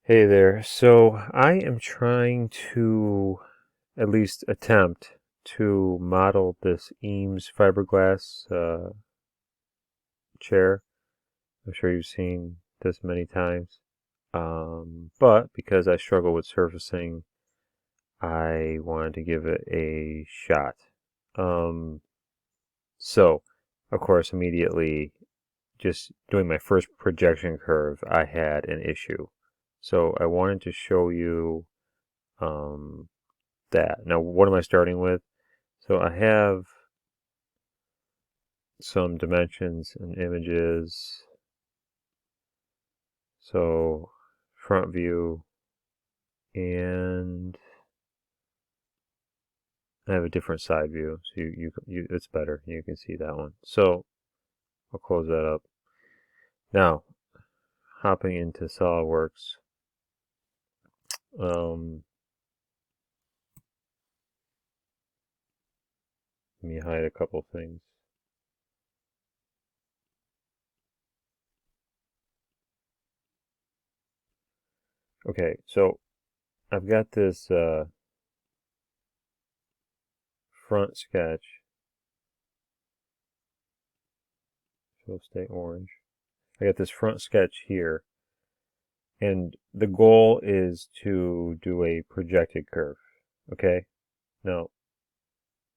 Hey there. So I am trying to at least attempt to model this Eames fiberglass chair. I'm sure you've seen this many times. But because I struggle with surfacing, I wanted to give it a shot. Um, so, of course, immediately just doing my first projection curve, I had an issue. So I wanted to show you um, that. Now, what am I starting with? So I have some dimensions and images. So front view, and I have a different side view. So it's better. You can see that one. So I'll close that up. Now, hopping into SolidWorks. Um, Let me hide a couple things. Okay, so I've got this front sketch. So stay orange. I got this front sketch here, and the goal is to do a projected curve. Okay, now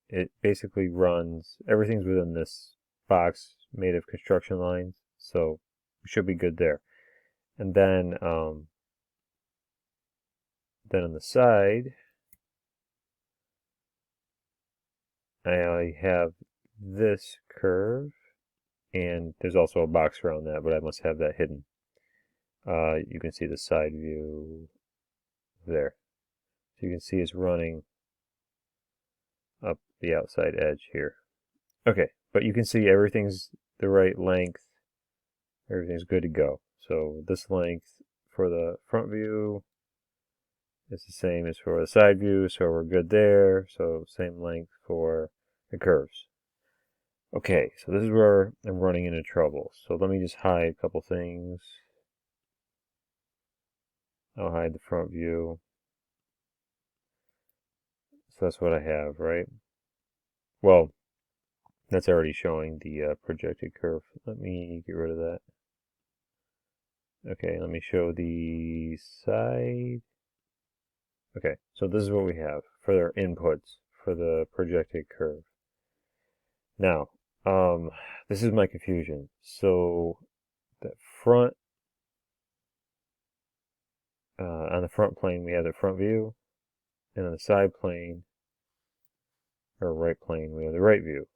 it basically runs, everything's within this box made of construction lines, so we should be good there. And then on the side, I have this curve, and there's also a box around that, but I must have that hidden. You can see the side view there. So you can see it's running up the outside edge here. Okay, but you can see everything's the right length. Everything's good to go. So this length for the front view is the same as for the side view, so we're good there. So same length for the curves. Okay, so this is where I'm running into trouble. So let me just hide a couple things. I'll hide the front view. So that's what I have, right? Well, that's already showing the projected curve. Let me get rid of that. Okay, let me show the side. Okay, so this is what we have for their inputs for the projected curve. Now, this is my confusion. So the front, on the front plane, we have the front view, and on the side plane, or right plane, we have the right view.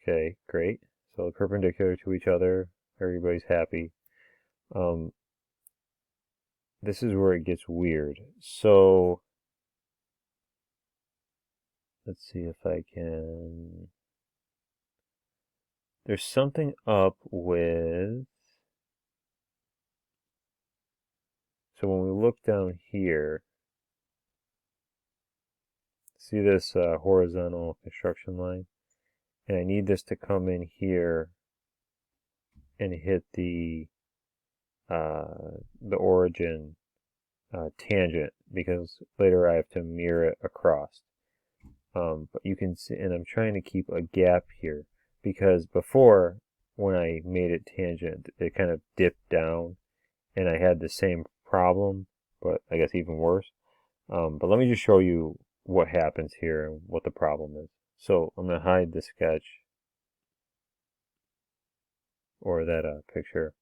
Okay, great. So they're perpendicular to each other. Everybody's happy. Um, this is where it gets weird. So let's see if I can. There's something up with. So when we look down here, see this horizontal construction line? And I need this to come in here and hit the origin tangent, because later I have to mirror it across. But you can see, and I'm trying to keep a gap here, because before, when I made it tangent, it kind of dipped down, and I had the same problem, but I guess even worse. But let me just show you what happens here and what the problem is. So I'm going to hide the sketch, or that picture.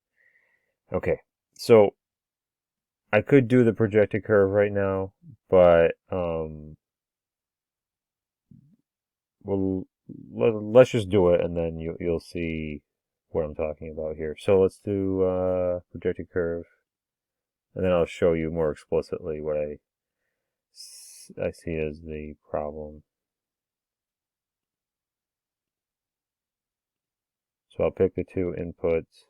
Okay, so I could do the projected curve right now, but well, let's just do it, and then you'll see what I'm talking about here. So let's do projected curve, and then I'll show you more explicitly what I see as the problem. So I'll pick the two inputs.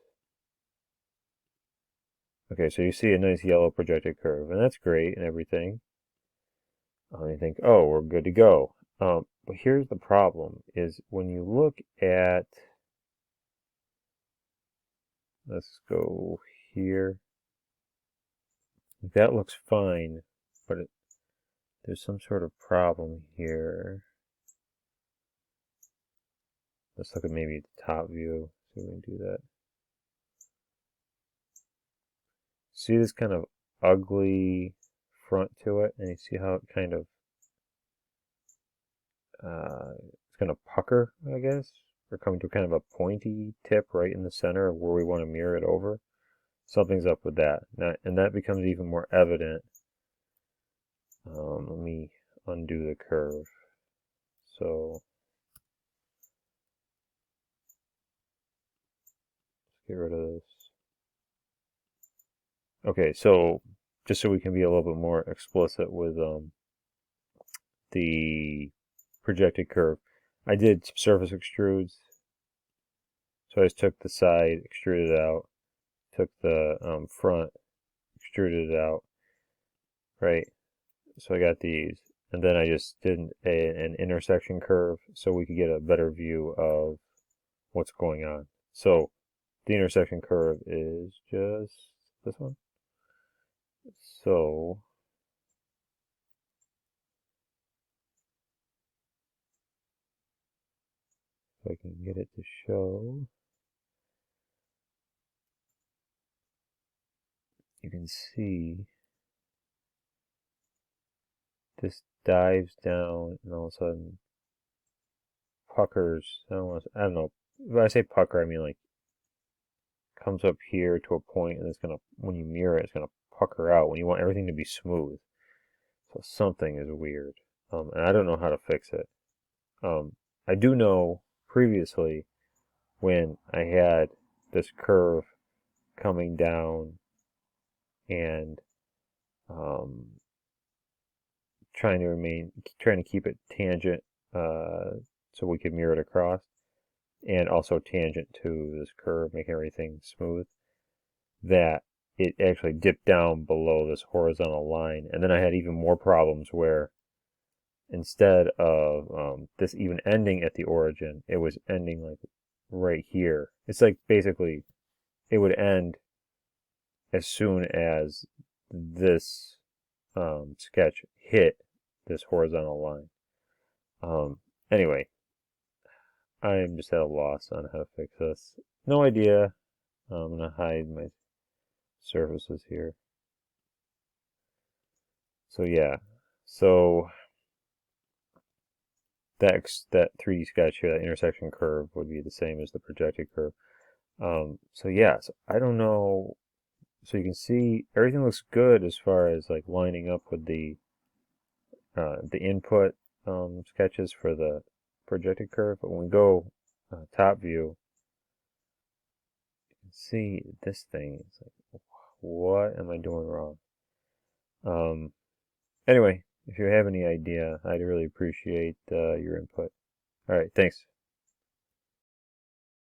Okay, so you see a nice yellow projected curve, and that's great and everything. You think, oh, we're good to go. But here's the problem: is when you look at, let's go here. That looks fine, but there's some sort of problem here. Let's look at maybe the top view. See if we can do that. See this kind of ugly front to it, and you see how it kind of it's going to pucker, I guess. We're coming to kind of a pointy tip right in the center of where we want to mirror it over. Something's up with that. Now, and that becomes even more evident. Let me undo the curve. So let's get rid of this. Okay, so just so we can be a little bit more explicit with the projected curve, I did some surface extrudes. So I just took the side, extruded it out, took the front, extruded it out, right? So I got these, and then I just did an intersection curve so we could get a better view of what's going on. So the intersection curve is just this one. So if I can get it to show, you can see this dives down and all of a sudden puckers. I don't know. When I say pucker, I mean like comes up here to a point and it's gonna, when you mirror it, it's gonna pucker out when you want everything to be smooth. So something is weird. And I don't know how to fix it. I do know previously when I had this curve coming down and trying to keep it tangent so we could mirror it across, and also tangent to this curve, making everything smooth, that it actually dipped down below this horizontal line. And then I had even more problems where instead of this even ending at the origin, it was ending like right here. It's like basically it would end as soon as this sketch hit this horizontal line. Anyway, I am just at a loss on how to fix this. No idea. I'm going to hide my surfaces here. So yeah, so that 3D sketch here, that intersection curve would be the same as the projected curve. So yeah, so I don't know. So you can see everything looks good as far as like lining up with the input sketches for the projected curve. But when we go top view, you can see this thing. It's like, what am I doing wrong? Anyway, if you have any idea, I'd really appreciate your input. All right, thanks.